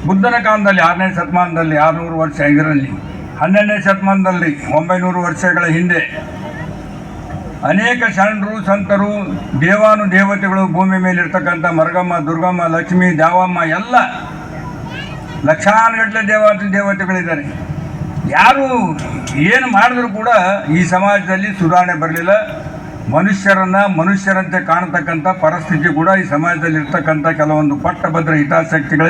ಬುದ್ಧನ ಕಾಲದಲ್ಲಿ 6ನೇ ಶತಮಾನದಲ್ಲಿ 600 ವರ್ಷ ಇದರಲ್ಲಿ 12ನೇ ಶತಮಾನದಲ್ಲಿ 900 ವರ್ಷಗಳ ಹಿಂದೆ ಅನೇಕ ಶರಣರು ಸಂತರು ದೇವಾನುದೇವತೆಗಳು ಭೂಮಿ ಮೇಲಿರ್ತಕ್ಕಂಥ ಮರಗಮ್ಮ, ದುರ್ಗಮ್ಮ, ಲಕ್ಷ್ಮೀ, ದ್ಯಾವಮ್ಮ ಎಲ್ಲ ಲಕ್ಷಾನುಗಟ್ಟಲೆ ದೇವತೆಗಳಿದ್ದಾರೆ. ಯಾರು ಏನು ಮಾಡಿದ್ರು ಕೂಡ ಈ ಸಮಾಜದಲ್ಲಿ ಸುಧಾರಣೆ ಬರಲಿಲ್ಲ. ಮನುಷ್ಯರಂತೆ ಕಾಣತಕ್ಕಂಥ ಪರಿಸ್ಥಿತಿ ಕೂಡ ಈ ಸಮಾಜದಲ್ಲಿ ಇರ್ತಕ್ಕಂಥ ಕೆಲವೊಂದು ಪಟ್ಟಭದ್ರ ಹಿತಾಸಕ್ತಿಗಳ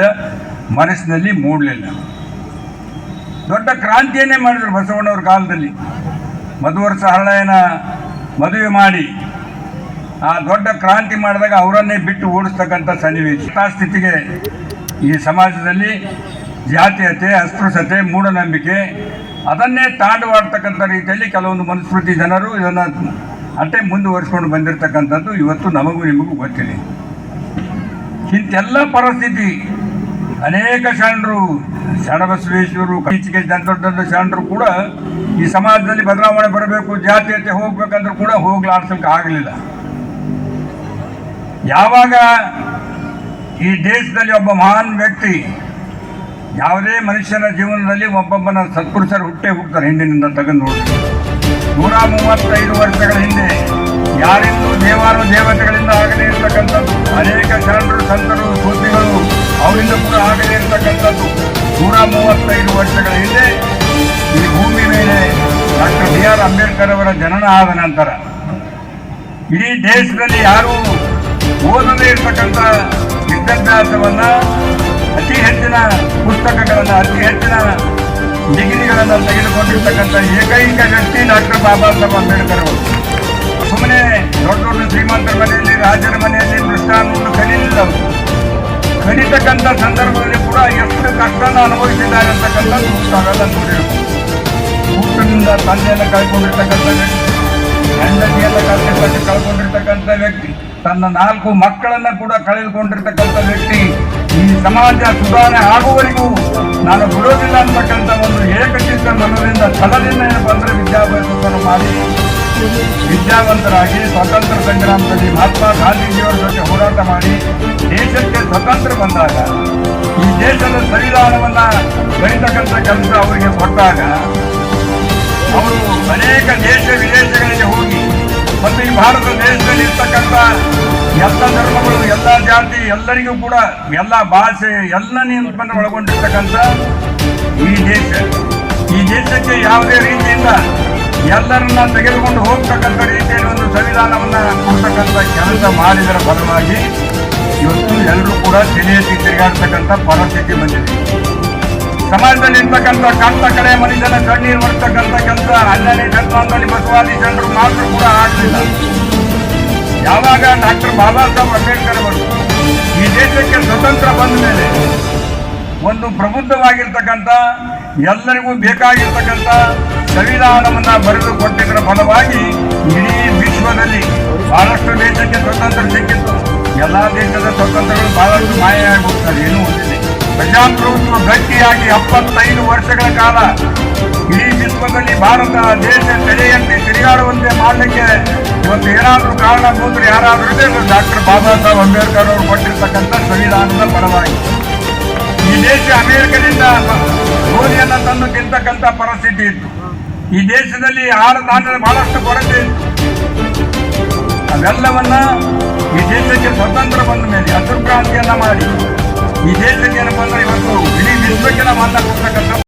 ಮನಸ್ಸಿನಲ್ಲಿ ಮೂಡಲಿಲ್ಲ. ದೊಡ್ಡ ಕ್ರಾಂತಿಯನ್ನೇ ಮಾಡಿದರು ಬಸವಣ್ಣವ್ರ ಕಾಲದಲ್ಲಿ. ಮಧುವರ್ಷ ಹರಳೆಯನ ಮದುವೆ ಮಾಡಿ ಆ ದೊಡ್ಡ ಕ್ರಾಂತಿ ಮಾಡಿದಾಗ ಅವರನ್ನೇ ಬಿಟ್ಟು ಓಡಿಸ್ತಕ್ಕಂಥ ಸನ್ನಿವೇಶ. ಹಿತಾಸ್ಥಿತಿಗೆ ಈ ಸಮಾಜದಲ್ಲಿ ಜಾತೀಯತೆ, ಅಸ್ಪೃಶ್ಯತೆ, ಮೂಢನಂಬಿಕೆ ಅದನ್ನೇ ತಾಂಡವಾಡ್ತಕ್ಕಂಥ ರೀತಿಯಲ್ಲಿ ಕೆಲವೊಂದು ಮನುಸ್ಮೃತಿ ಜನರು ಇದನ್ನು ಅಷ್ಟೇ ಮುಂದುವರಿಸ್ಕೊಂಡು ಬಂದಿರತಕ್ಕಂಥದ್ದು ಇವತ್ತು ನಮಗೂ ನಿಮಗೂ ಗೊತ್ತಿದೆ. ಇಂತೆಲ್ಲ ಪರಿಸ್ಥಿತಿ ಅನೇಕ ಶರಣರು, ಶರಣಬಸವೇಶ್ವರರು, ಈಚೆಗೆ ದೊಡ್ಡ ಶರಣರು ಕೂಡ ಈ ಸಮಾಜದಲ್ಲಿ ಬದಲಾವಣೆ ಬರಬೇಕು, ಜಾತೀಯತೆ ಹೋಗ್ಬೇಕಂದ್ರೂ ಕೂಡ ಹೋಗ್ಲಾಡ್ಸೋಕೆ ಆಗಲಿಲ್ಲ. ಯಾವಾಗ ಈ ದೇಶದಲ್ಲಿ ಒಬ್ಬ ಮಹಾನ್ ವ್ಯಕ್ತಿ, ಯಾವುದೇ ಮನುಷ್ಯನ ಜೀವನದಲ್ಲಿ ಒಬ್ಬೊಬ್ಬನ ಸತ್ಪುರುಷರು ಹುಟ್ಟುತ್ತಾರೆ. ಹಿಂದಿನಿಂದ ತೆಗೆದು ನೋಡಿ 135 ವರ್ಷಗಳ ಹಿಂದೆ ಯಾರಿಂದೂ ದೇವತೆಗಳಿಂದ ಆಗದೇ ಇರತಕ್ಕಂಥದ್ದು, ಅನೇಕ ಶರಣರು ಸಂತರು ಸೂಫಿಗಳು ಅವರಿಂದ ಕೂಡ ಆಗದೇ ಇರತಕ್ಕಂಥದ್ದು 135 ವರ್ಷಗಳ ಹಿಂದೆ ಈ ಭೂಮಿ ಮೇಲೆ ಡಾಕ್ಟರ್ B.R. ಅಂಬೇಡ್ಕರ್ ಅವರ ಜನನ ಆದ ನಂತರ ಇಡೀ ದೇಶದಲ್ಲಿ ಯಾರೂ ಓದದೇ ಇರತಕ್ಕಂಥ ವಿದ್ಯಾಭ್ಯಾಸವನ್ನು, ಅತಿ ಹೆಚ್ಚಿನ ಪುಸ್ತಕಗಳನ್ನು, ಅತಿ ಹೆಚ್ಚಿನ ಡಿಗ್ರಿಗಳನ್ನು ತೆಗೆದುಕೊಂಡಿರ್ತಕ್ಕಂಥ ಏಕೈಕ ವ್ಯಕ್ತಿ ಡಾಕ್ಟರ್ ಬಾಬಾ ಸಾಹೇಬ್ ಅಂಬೇಡ್ಕರ್ ಅವರು. ಸುಮ್ಮನೆ ದೊಡ್ಡ ಶ್ರೀಮಂತರ ಮನೆಯಲ್ಲಿ, ರಾಜರ ಮನೆಯಲ್ಲಿ ಮೃಷ್ಟಾನ್ನವನ್ನು ಕಲಿಯಲಿಲ್ಲ. ಅವರು ಕಲಿತಕ್ಕಂಥ ಸಂದರ್ಭದಲ್ಲಿ ಕೂಡ ಎಷ್ಟು ಕಷ್ಟನ ಅನುಭವಿಸಿದ್ದಾರೆ ಅಂತಕ್ಕಂಥದ್ದು ತಾವೆಲ್ಲ ನೋಡಿರಬೇಕು. ಹುಟ್ಟಿನಿಂದ ತಂದೆಯನ್ನು ಕಳ್ಕೊಂಡಿರ್ತಕ್ಕಂಥ ವ್ಯಕ್ತಿ, ಹೆಂಡತಿಯನ್ನು ಕಳ್ಕೊಂಡಿರ್ತಕ್ಕಂಥ ವ್ಯಕ್ತಿ, ತನ್ನ 4 ಮಕ್ಕಳನ್ನು ಕೂಡ ಕಳೆದುಕೊಂಡಿರ್ತಕ್ಕಂಥ ವ್ಯಕ್ತಿ, ಈ ಸಮಾಜ ಸುಧಾರಣೆ ಆಗುವವರೆಗೂ ನಾನು ಬಿಡೋದಿಲ್ಲ ಅಂತಕ್ಕಂಥ ಒಂದು ಏಕಚಿತ್ತ ಮನದಿಂದ ಛಲದಿಂದ ಏನಪ್ಪ ಅಂದರೆ ವಿದ್ಯಾಭ್ಯಾಸವನ್ನು ಮಾಡಿ ವಿದ್ಯಾವಂತರಾಗಿ ಸ್ವಾತಂತ್ರ್ಯ ಸಂಗ್ರಾಮದಲ್ಲಿ ಮಹಾತ್ಮ ಗಾಂಧೀಜಿಯವರ ಜೊತೆ ಹೋರಾಟ ಮಾಡಿ ದೇಶಕ್ಕೆ ಸ್ವತಂತ್ರ ಬಂದಾಗ, ಈ ದೇಶದ ಸಂವಿಧಾನವನ್ನು ಬರೀತಕ್ಕಂಥ ಕೆಲಸ ಅವರಿಗೆ ಕೊಟ್ಟಾಗ ಅವರು ಅನೇಕ ದೇಶ ವಿದೇಶಗಳಿಗೆ ಹೋಗಿ ಮತ್ತು ಈ ಭಾರತ ದೇಶದಲ್ಲಿ ಇರ್ತಕ್ಕಂಥ ಎಲ್ಲ ಧರ್ಮಗಳು, ಎಲ್ಲ ಜಾತಿ, ಎಲ್ಲರಿಗೂ ಕೂಡ ಎಲ್ಲ ಭಾಷೆ ಎಲ್ಲ ನಿಯಮವನ್ನು ಒಳಗೊಂಡಿರ್ತಕ್ಕಂಥ ಈ ದೇಶಕ್ಕೆ ಯಾವುದೇ ರೀತಿಯಿಂದ ಎಲ್ಲರನ್ನ ತೆಗೆದುಕೊಂಡು ಹೋಗ್ತಕ್ಕಂಥ ರೀತಿಯಲ್ಲಿ ಒಂದು ಸಂವಿಧಾನವನ್ನು ಕೊಡ್ತಕ್ಕಂಥ ಕೆಲಸ ಮಾಡಿದರ ಫಲವಾಗಿ ಇವತ್ತು ಎಲ್ಲರೂ ಕೂಡ ತಲೆಯೆತ್ತಿ ತಿರುಗಾಡ್ತಕ್ಕಂಥ ಪರಿಸ್ಥಿತಿ ಬಂದಿದೆ. ಸಮಾಜದಲ್ಲಿ ಇರ್ತಕ್ಕಂಥ ಕಷ್ಟ ಕಡೆ ಮನುಷ್ಯನ ಕಣ್ಣೀರು ಬರ್ತಕ್ಕಂಥ ಕೆಲಸ 12ನೇ ಶತಮಾನದಲ್ಲಿ ಬಸವಾದಿ ಜನರು ಮಾತ್ರ ಕೂಡ ಆಗಲಿಲ್ಲ. ಯಾವಾಗ ಡಾಕ್ಟರ್ ಬಾಬಾ ಸಾಹೇಬ್ ಅಂಬೇಡ್ಕರ್ ಅವರು ಈ ದೇಶಕ್ಕೆ ಸ್ವತಂತ್ರ ಬಂದ ಮೇಲೆ ಒಂದು ಪ್ರಬುದ್ಧವಾಗಿರ್ತಕ್ಕಂಥ ಎಲ್ಲರಿಗೂ ಬೇಕಾಗಿರ್ತಕ್ಕಂಥ ಸಂವಿಧಾನವನ್ನು ಬರೆದು ಕೊಟ್ಟಿದ್ದರ ಫಲವಾಗಿ ಇಡೀ ವಿಶ್ವದಲ್ಲಿ ಬಹಳಷ್ಟು ದೇಶಕ್ಕೆ ಸ್ವತಂತ್ರ ಸಿಕ್ಕಿತ್ತು. ಎಲ್ಲ ದೇಶದ ಸ್ವತಂತ್ರಗಳು ಬಹಳಷ್ಟು ಮಾಯವಾಗಿ ಹೋಗ್ತಾರೆ. ಏನೂ ಹೊಂದಿದೆ. ಪ್ರಜಾಪ್ರಭುತ್ವ ಗಟ್ಟಿಯಾಗಿ 75 ವರ್ಷಗಳ ಕಾಲ ಇಡೀ ವಿಶ್ವದಲ್ಲಿ ಭಾರತ ದೇಶ ತಲೆಯಂತೆ ತಿರುಗಾಡುವಂತೆ ಮಾಡಲಿಕ್ಕೆ ಇವತ್ತು ಏನಾದರೂ ಕಾರಣಭೂತರು ಯಾರಾದರೂ ಇದೆ, ಡಾಕ್ಟರ್ ಬಾಬಾ ಸಾಹೇಬ್ ಅಂಬೇಡ್ಕರ್ ಅವರು ಕೊಟ್ಟಿರ್ತಕ್ಕಂಥ ಸಂವಿಧಾನದ ಪರವಾಗಿ. ಈ ದೇಶ ಅಮೆರಿಕದಿಂದ ಗೋಧಿಯನ್ನು ತಂದು ತಿಂತಕ್ಕಂಥ ಪರಿಸ್ಥಿತಿ ಇತ್ತು. ಈ ದೇಶದಲ್ಲಿ ಆಹಾರ ಧಾನ್ಯದ ಬಹಳಷ್ಟು ಕೊರತೆ ಇತ್ತು. ಅವೆಲ್ಲವನ್ನ ಈ ದೇಶಕ್ಕೆ ಸ್ವತಂತ್ರ ಬಂದ ಮೇಲೆ ಹಸಿರು ಕ್ರಾಂತಿಯನ್ನ ಮಾಡಿ ಈ ದೇಶಕ್ಕೆ ಏನಪ್ಪ ಅಂದ್ರೆ ಇವತ್ತು ಇಡೀ ವಿಶ್ವಕ್ಕೆ ನಾವು ಅನ್ನ ಕೊಡ್ತಕ್ಕಂಥ